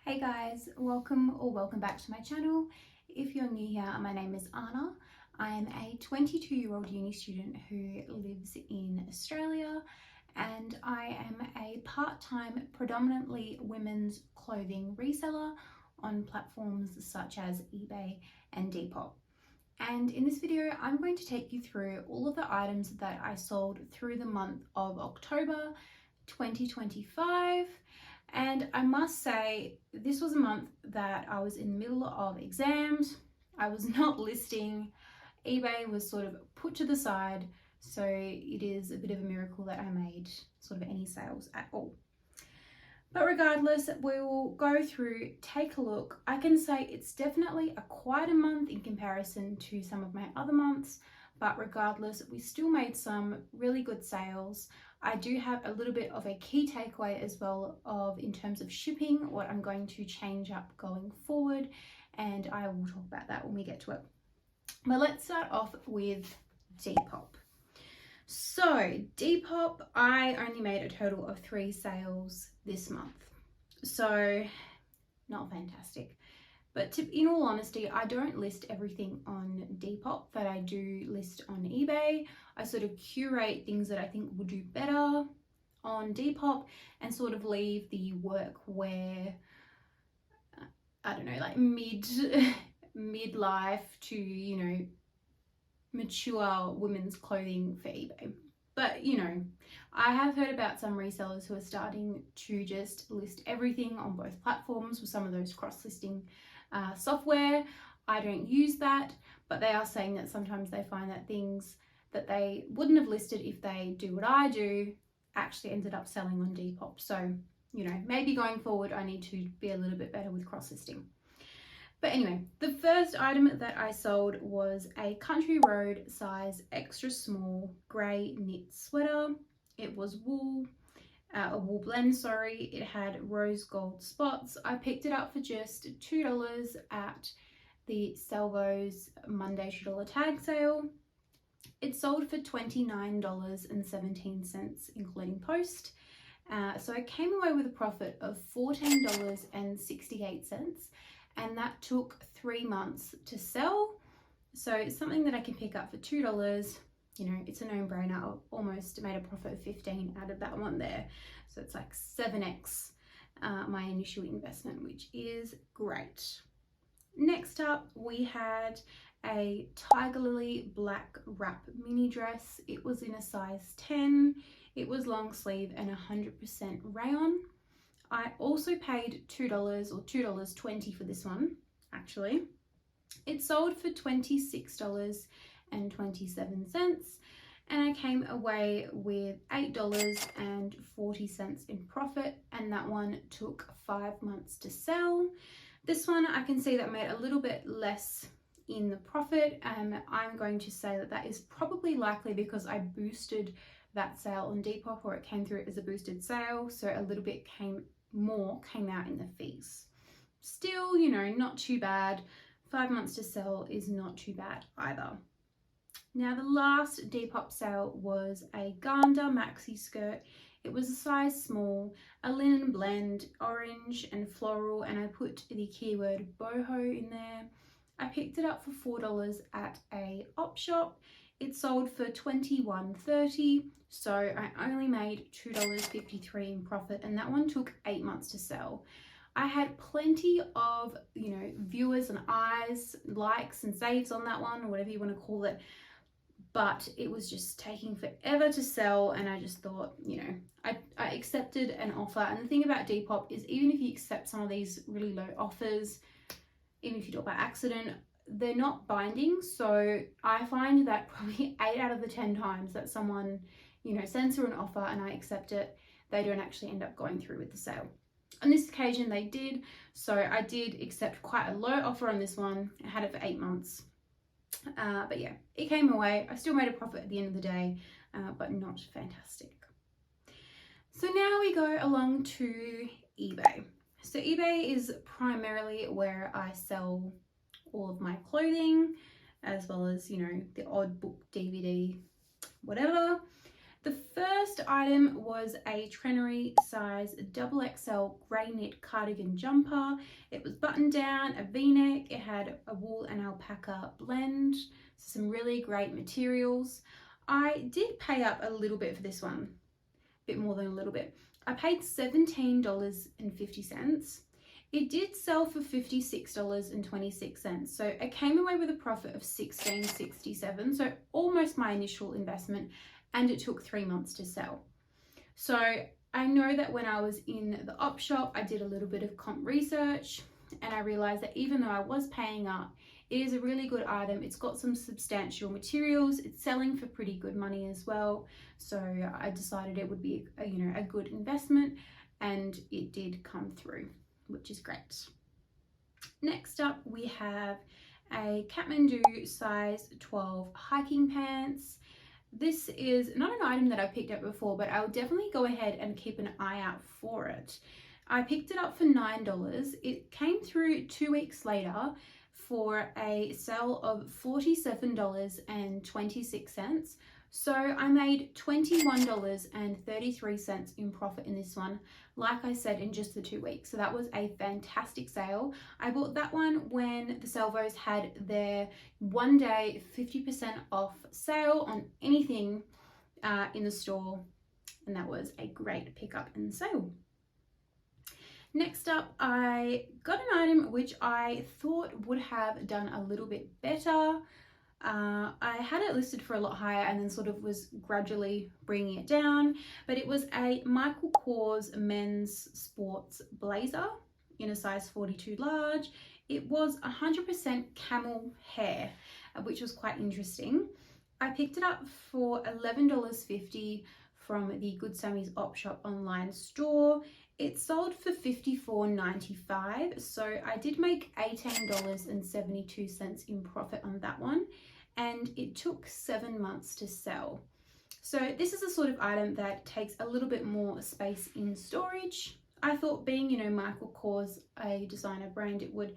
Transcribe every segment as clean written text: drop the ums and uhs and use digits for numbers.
Hey guys, welcome back to my channel. If you're new here, my name is Anna. I am a 22-year-old uni student who lives in Australia, and I am a part-time, predominantly women's clothing reseller on platforms such as eBay and Depop. And in this video, I'm going to take you through all of the items that I sold through the month of October 2025. And I must say, this was a month that I was in the middle of exams. I was not listing. eBay was sort of put to the side. So it is a bit of a miracle that I made sort of any sales at all. But regardless, we will go through, take a look. I can say it's definitely a quieter month in comparison to some of my other months. But regardless, we still made some really good sales. I do have a little bit of a key takeaway as well of in terms of shipping, what I'm going to change up going forward, and I will talk about that when we get to it. But let's start off with Depop. So Depop, I only made a total of 3 sales this month. So not fantastic. But in all honesty, I don't list everything on Depop that I do list on eBay. I sort of curate things that I think will do better on Depop and sort of leave the work where, I don't know, like midlife to, you know, mature women's clothing for eBay. But, you know, I have heard about some resellers who are starting to just list everything on both platforms with some of those cross-listing software. I don't use that, but they are saying that sometimes they find that things that they wouldn't have listed if they do what I do actually ended up selling on Depop. So, you know, maybe going forward I need to be a little bit better with cross-listing. But anyway, the first item that I sold was a Country Road size extra small grey knit sweater. It was wool, a wool blend, sorry. It had rose gold spots. I picked it up for just $2 at the Salvo's Monday $2 tag sale. It sold for $29.17, including post. So I came away with a profit of $14.68. And that took 3 months to sell. So it's something that I can pick up for $2. You know, it's a no-brainer. I almost made a profit of 15 out of that one there. So it's like 7x my initial investment, which is great. Next up, we had a Tiger Lily black wrap mini dress. It was in a size 10. It was long sleeve and 100% rayon. I also paid $2 or $2.20 for this one, actually. It sold for $26.27, and I came away with $8.40 in profit, and that one took 5 months to sell. This one, I can see that made a little bit less in the profit, and I'm going to say that that is probably likely because I boosted that sale on Depop, or it came through as a boosted sale, so a little bit more came out in the fees. Still, you know, not too bad. 5 months to sell is not too bad either. Now, the last Depop sale was a Ganda maxi skirt. It was a size small, a linen blend, orange and floral, and I put the keyword boho in there. I picked it up for $4 at a op shop. It sold for $21.30, so I only made $2.53 in profit, and that one took 8 months to sell. I had plenty of, you know, viewers and eyes, likes and saves on that one, or whatever you want to call it, but it was just taking forever to sell, and I just thought, you know, I accepted an offer. And the thing about Depop is, even if you accept some of these really low offers, even if you do it by accident, they're not binding. So I find that probably 8 out of the 10 times that someone, you know, sends through an offer and I accept it, they don't actually end up going through with the sale. On this occasion they did, so I did accept quite a low offer on this one. I had it for 8 months, but yeah, it came away. I still made a profit at the end of the day, but not fantastic. So now we go along to eBay. So eBay is primarily where I sell all of my clothing, as well as, you know, the odd book, DVD, whatever. The first item was a Trenery size XXL grey knit cardigan jumper. It was buttoned down, a v-neck, it had a wool and alpaca blend, some really great materials. I did pay up a little bit for this one, a bit more than a little bit. I paid $17.50. It did sell for $56.26, so I came away with a profit of $16.67, so almost my initial investment, and it took 3 months to sell. So I know that when I was in the op shop, I did a little bit of comp research, and I realized that even though I was paying up, it is a really good item. It's got some substantial materials. It's selling for pretty good money as well. So I decided it would be a good investment, and it did come through, which is great. Next up, we have a Kathmandu size 12 hiking pants. This is not an item that I've picked up before, but I'll definitely go ahead and keep an eye out for it. I picked it up for $9. It came through 2 weeks later for a sale of $47.26. So I made $21.33 in profit in this one, like I said, in just the 2 weeks. So that was a fantastic sale. I bought that one when the Salvos had their 1 day 50% off sale on anything in the store, and that was a great pickup and sale. Next up, I got an item which I thought would have done a little bit better. I had it listed for a lot higher and then sort of was gradually bringing it down, but it was a Michael Kors men's sports blazer in a size 42 large. It was 100% camel hair, which was quite interesting. I picked it up for $11.50 from the Good Sammy's Op Shop online store. It sold for $54.95, so I did make $18.72 in profit on that one, and it took 7 months to sell. So this is a sort of item that takes a little bit more space in storage. I thought, being, Michael Kors, a designer brand, it would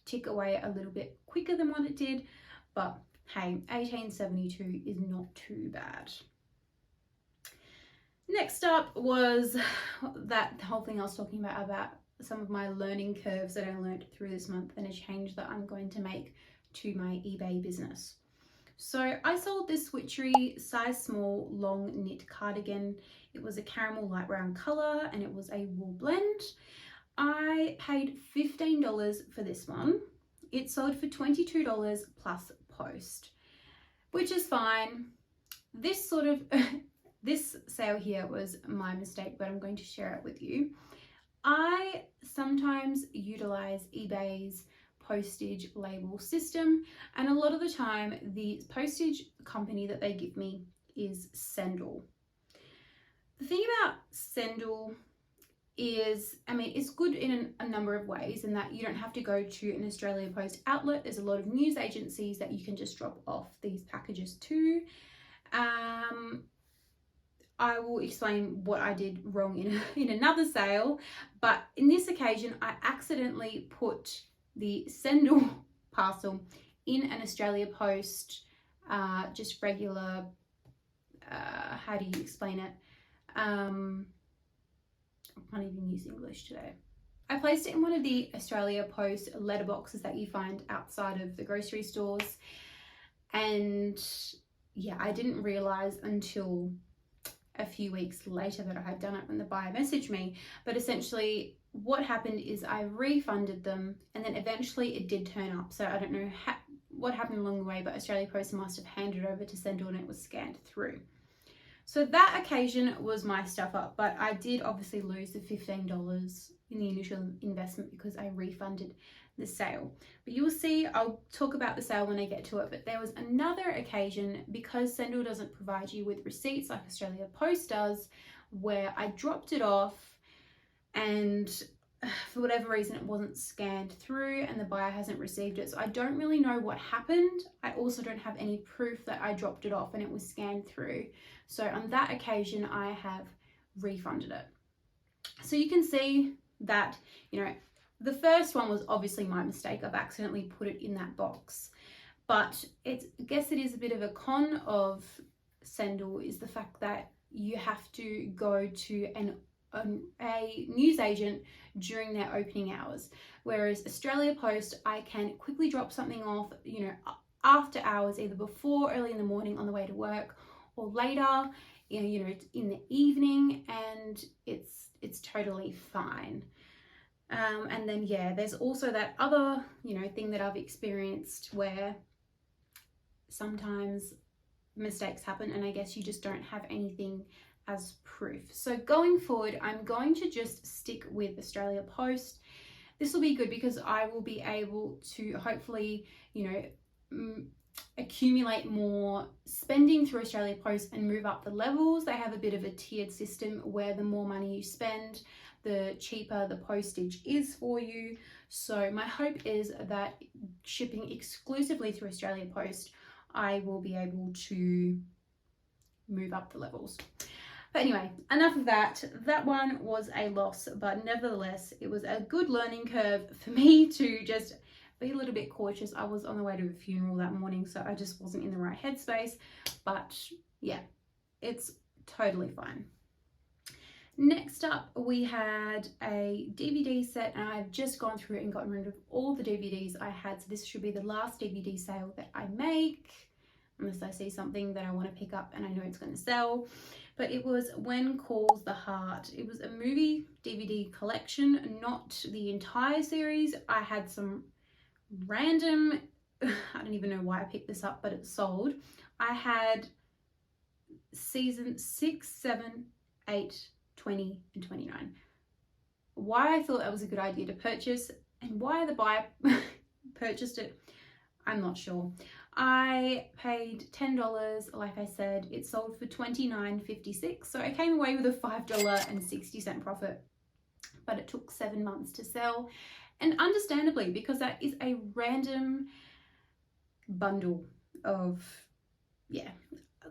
tick away a little bit quicker than what it did, but hey, $18.72 is not too bad. Next up was that whole thing I was talking about some of my learning curves that I learned through this month, and a change that I'm going to make to my eBay business. So I sold this Switchery size small long knit cardigan. It was a caramel light brown color and it was a wool blend. I paid $15 for this one. It sold for $22 plus post, which is fine. This sale here was my mistake, but I'm going to share it with you. I sometimes utilize eBay's postage label system, and a lot of the time the postage company that they give me is Sendle. The thing about Sendle is, it's good in a number of ways, in that you don't have to go to an Australia Post outlet. There's a lot of news agencies that you can just drop off these packages to. I will explain what I did wrong in another sale, but in this occasion I accidentally put the Sendle parcel in an Australia Post, just regular, how do you explain it? I can't even use English today. I placed it in one of the Australia Post letterboxes that you find outside of the grocery stores, and yeah, I didn't realize until a few weeks later that I had done it when the buyer messaged me. But essentially what happened is I refunded them, and then eventually it did turn up. So I don't know what happened along the way, but Australia Post must have handed it over to Sendle and it was scanned through. So that occasion was my stuff up, but I did obviously lose the $15 in the initial investment because I refunded the sale. But you will see, I'll talk about the sale when I get to it, but there was another occasion, because Sendle doesn't provide you with receipts like Australia Post does, where I dropped it off and for whatever reason it wasn't scanned through and the buyer hasn't received it. So I don't really know what happened. I also don't have any proof that I dropped it off and it was scanned through. So on that occasion I have refunded it. So you can see that, the first one was obviously my mistake. I've accidentally put it in that box. But I guess it is a bit of a con of Sendle, is the fact that you have to go to a newsagent during their opening hours. Whereas Australia Post, I can quickly drop something off, you know, after hours, either before, early in the morning on the way to work, or later, you know, in the evening, and it's totally fine. And then yeah, there's also that other, you know, thing that I've experienced where sometimes mistakes happen, and I guess you just don't have anything as proof. So going forward, I'm going to just stick with Australia Post. This will be good because I will be able to hopefully, you know, accumulate more spending through Australia Post and move up the levels. They have a bit of a tiered system where the more money you spend, the cheaper the postage is for you. So my hope is that shipping exclusively through Australia Post, I will be able to move up the levels. But anyway, enough of that. That one was a loss, but nevertheless, it was a good learning curve for me to just be a little bit cautious. I was on the way to a funeral that morning, so I just wasn't in the right headspace. But yeah, it's totally fine. Next up, we had a DVD set, and I've just gone through it and gotten rid of all the DVDs I had. So this should be the last DVD sale that I make, unless I see something that I want to pick up and I know it's going to sell. But it was When Calls the Heart. It was a movie DVD collection, not the entire series. I had some random, I don't even know why I picked this up, but it sold. I had season 6, 7, 8, 20 and 29. Why I thought that was a good idea to purchase and why the buyer purchased it, I'm not sure. I paid $10, like I said. It sold for $29.56, so I came away with a $5.60 profit, but it took 7 months to sell, and understandably, because that is a random bundle of, yeah,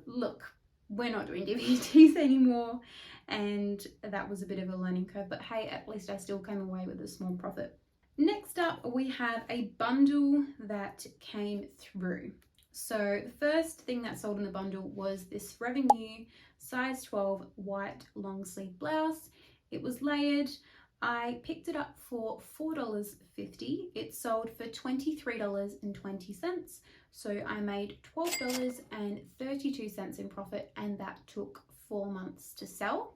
look, we're not doing DVDs anymore, and that was a bit of a learning curve, but hey, at least I still came away with a small profit. Next up, we have a bundle that came through. So the first thing that sold in the bundle was this Revenue size 12 white long sleeve blouse. It was layered. I picked it up for $4.50. It sold for $23.20. So I made $12.32 in profit, and that took 4 months to sell.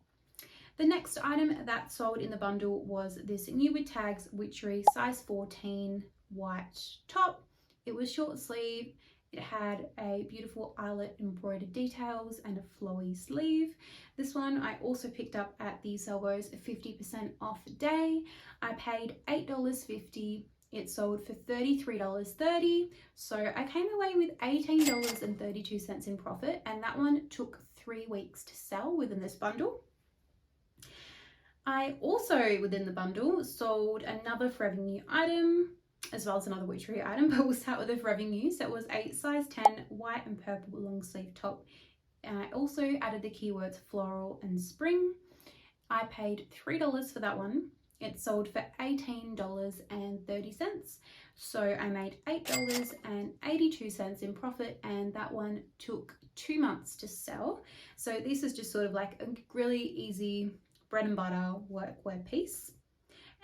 The next item that sold in the bundle was this New with Tags Witchery size 14 white top. It was short sleeve. It had a beautiful eyelet embroidered details and a flowy sleeve. This one I also picked up at the Salvos 50% off day. I paid $8.50. It sold for $33.30. So I came away with $18.32 in profit, and that one took 3 weeks to sell within this bundle. I also, within the bundle, sold another Revenue item, as well as another Witchery item, but we'll start with the Revenue. So it was a size 10 white and purple long sleeve top. And I also added the keywords floral and spring. I paid $3 for that one. It sold for $18.30. So I made $8.82 in profit, and that one took 2 months to sell. So this is just sort of like a really easy bread and butter workwear piece.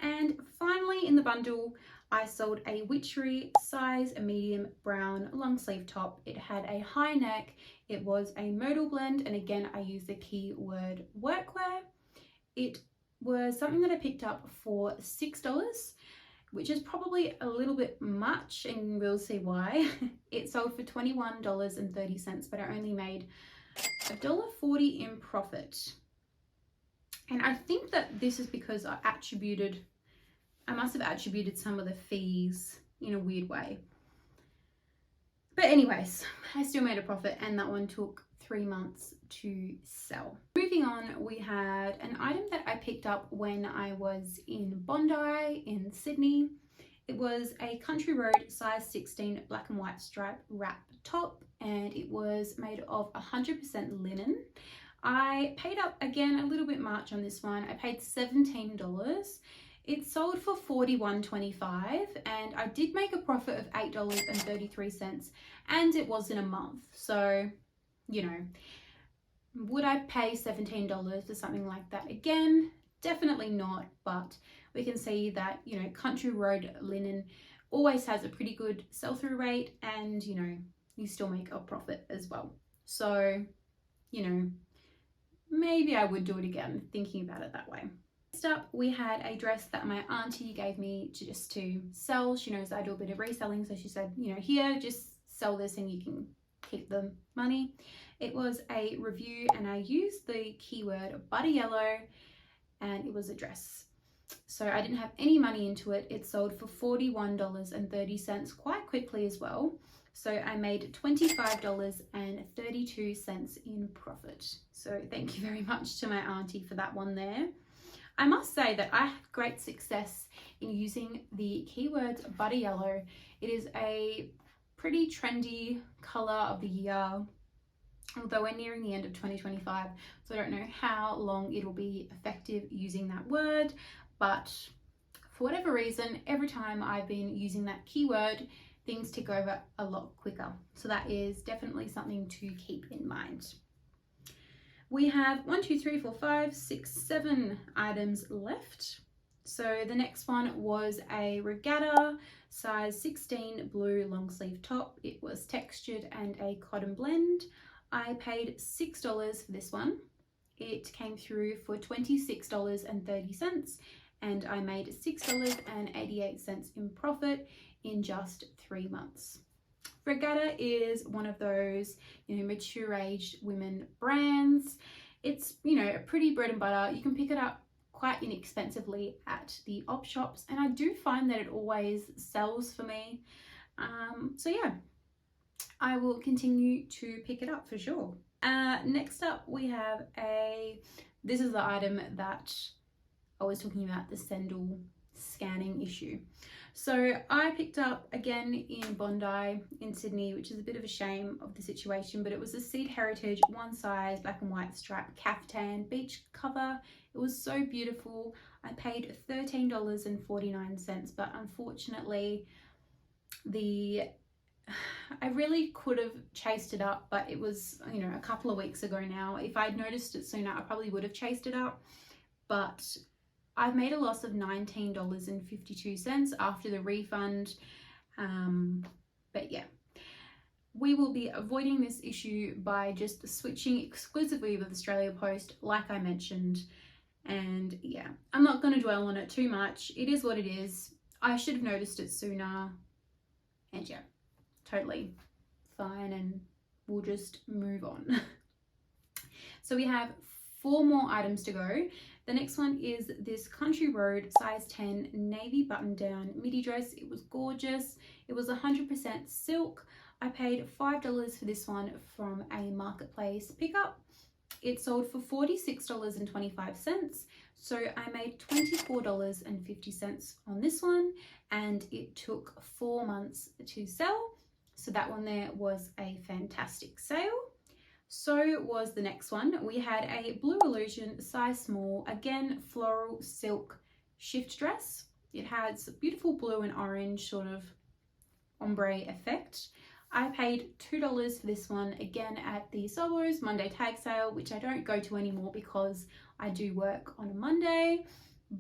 And finally in the bundle, I sold a Witchery size a medium brown long sleeve top. It had a high neck. It was a modal blend, and again I used the keyword workwear. It was something that I picked up for $6, which is probably a little bit much, and we'll see why. It sold for $21.30, but I only made $1.40 in profit. And I think that this is because I must have attributed some of the fees in a weird way. But anyways, I still made a profit, and that one took 3 months to sell. Moving on, we had an item that I picked up when I was in Bondi in Sydney. It was a Country Road size 16 black and white stripe wrap top, and it was made of 100% linen. I paid up again a little bit much on this one. I paid $17. It sold for $41.25, and I did make a profit of $8.33, and it was in a month. So, you know, Would I pay $17 for something like that again? Definitely not, but we can see that, you know, country road linen always has a pretty good sell-through rate, and, you know, you still make a profit as well. So, you know, maybe I would do it again, thinking about it that way. Next up, we had a dress that my auntie gave me just to sell. She knows I do a bit of reselling, so she said, you know, here, just sell this and you can keep the money. It was a review and I used the keyword butter yellow, and it was a dress. So I didn't have any money into it. It sold for $41.30 quite quickly as well. So I made $25.32 in profit. So thank you very much to my auntie for that one there. I must say that I have great success in using the keywords butter yellow. It is a pretty trendy color of the year, although we're nearing the end of 2025, so I don't know how long it'll be effective using that word, but for whatever reason, every time I've been using that keyword, things tick over a lot quicker. So that is definitely something to keep in mind. We have 7 items left. So the next one was a regatta size 16 blue long sleeve top. It was textured and a cotton blend. I paid $6 for this one. It came through for $26.30 and I made $6.88 in profit in just 3 months. Regatta is one of those, you know, mature aged women brands. It's, you know, a pretty bread and butter. You can pick it up quite inexpensively at the op shops, and I do find that it always sells for me. So yeah, I will continue to pick it up for sure. Next up we have this is the item that I was talking about, the sandal scanning issue. So I picked up again in Bondi in Sydney, which is a bit of a shame of the situation, but it was a Seed Heritage one size black and white striped caftan beach cover. It was so beautiful. I paid $13.49, but unfortunately I really could have chased it up, but it was, you know, a couple of weeks ago now. If I'd noticed it sooner, I probably would have chased it up, but I've made a loss of $19.52 after the refund. But yeah, we will be avoiding this issue by just switching exclusively with Australia Post, like I mentioned. And yeah, I'm not going to dwell on it too much. It is what it is. I should have noticed it sooner. And yeah, totally fine, and we'll just move on. So we have 4 more items to go. The next one is this Country Road size 10 navy button down midi dress. It was gorgeous. It was 100% silk. I paid $5 for this one from a marketplace pickup. It sold for $46.25. So I made $24.50 on this one, and it took 4 months to sell. So that one there was a fantastic sale. So was the next one. We had a Blue Illusion size small, again floral silk shift dress. It has beautiful blue and orange sort of ombre effect. I paid $2 for this one, again at the Solos Monday tag sale, which I don't go to anymore because I do work on a Monday,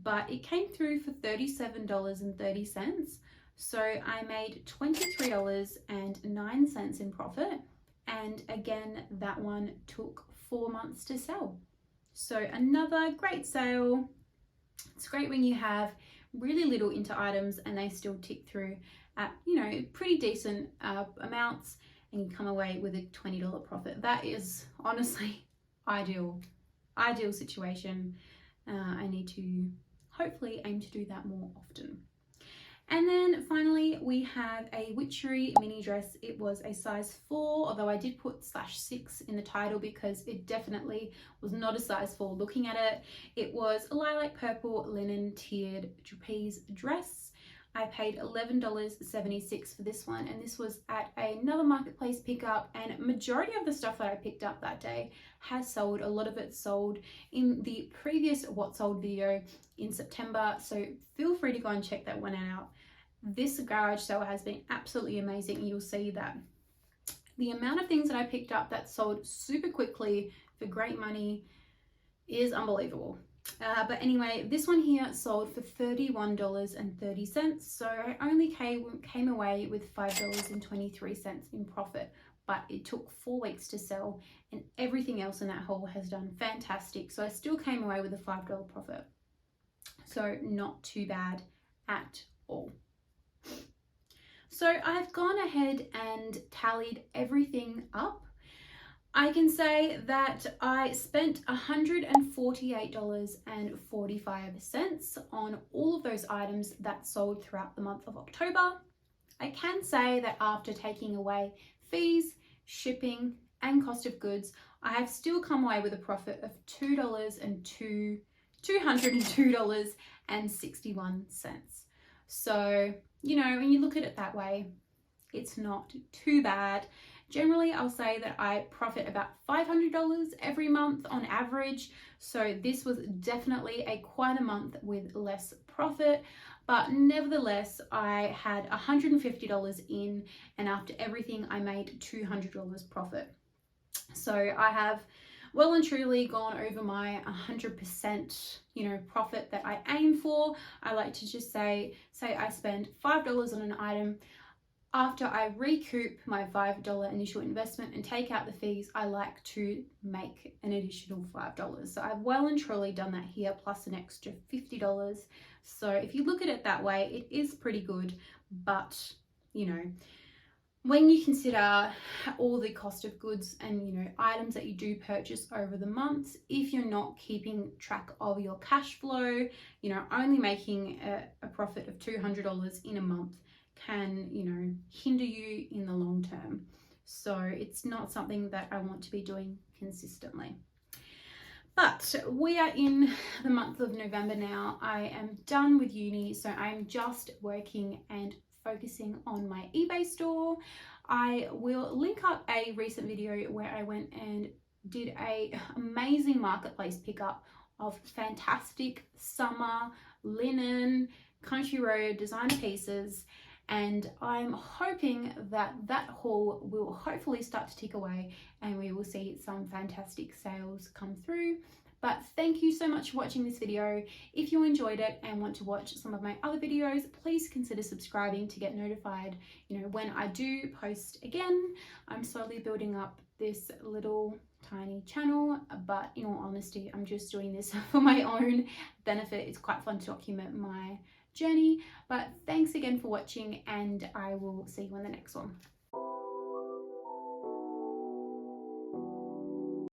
but it came through for $37.30. So I made $23.09 in profit. And again, that one took 4 months to sell. So another great sale. It's great when you have really little into items and they still tick through at, you know, pretty decent amounts, and you come away with a $20 profit. That is honestly ideal situation. I need to hopefully aim to do that more often. And then finally we have a Witchery mini dress. It was a size 4, although I did put /6 in the title because it definitely was not a size 4 looking at it. It was a lilac purple linen tiered trapeze dress. I paid $11.76 for this one, and this was at another marketplace pickup, and majority of the stuff that I picked up that day has sold. A lot of it sold in the previous What Sold video in September, so feel free to go and check that one out. This garage sale has been absolutely amazing. You'll see that the amount of things that I picked up that sold super quickly for great money is unbelievable. But anyway, this one here sold for $31.30, so I only came away with $5.23 in profit, but it took 4 weeks to sell, and everything else in that haul has done fantastic, so I still came away with a $5 profit. So not too bad at all. So I've gone ahead and tallied everything up. I can say that I spent $148.45 on all of those items that sold throughout the month of October. I can say that after taking away fees, shipping, and cost of goods, I have still come away with a profit of $202.61. So, you know, when you look at it that way, it's not too bad. Generally, I'll say that I profit about $500 every month on average. So this was definitely quite a month with less profit, but nevertheless, I had $150 in, and after everything, I made $200 profit. So I have well and truly gone over my 100%, profit that I aim for. I like to just say I spend $5 on an item. After I recoup my $5 initial investment and take out the fees, I like to make an additional $5. So I've well and truly done that here, plus an extra $50. So if you look at it that way, it is pretty good. But, when you consider all the cost of goods and, items that you do purchase over the months, if you're not keeping track of your cash flow, only making a profit of $200 in a month can, hinder you in the long term. So it's not something that I want to be doing consistently. But we are in the month of November now. I am done with uni, so I'm just working and focusing on my eBay store. I will link up a recent video where I went and did an amazing marketplace pickup of fantastic summer linen, country road designer pieces. And I'm hoping that haul will hopefully start to tick away and we will see some fantastic sales come through. But thank you so much for watching this video. If you enjoyed it and want to watch some of my other videos, please consider subscribing to get notified, when I do post again. I'm slowly building up this little tiny channel, but in all honesty, I'm just doing this for my own benefit. It's quite fun to document my journey. But thanks again for watching, and I will see you in the next one.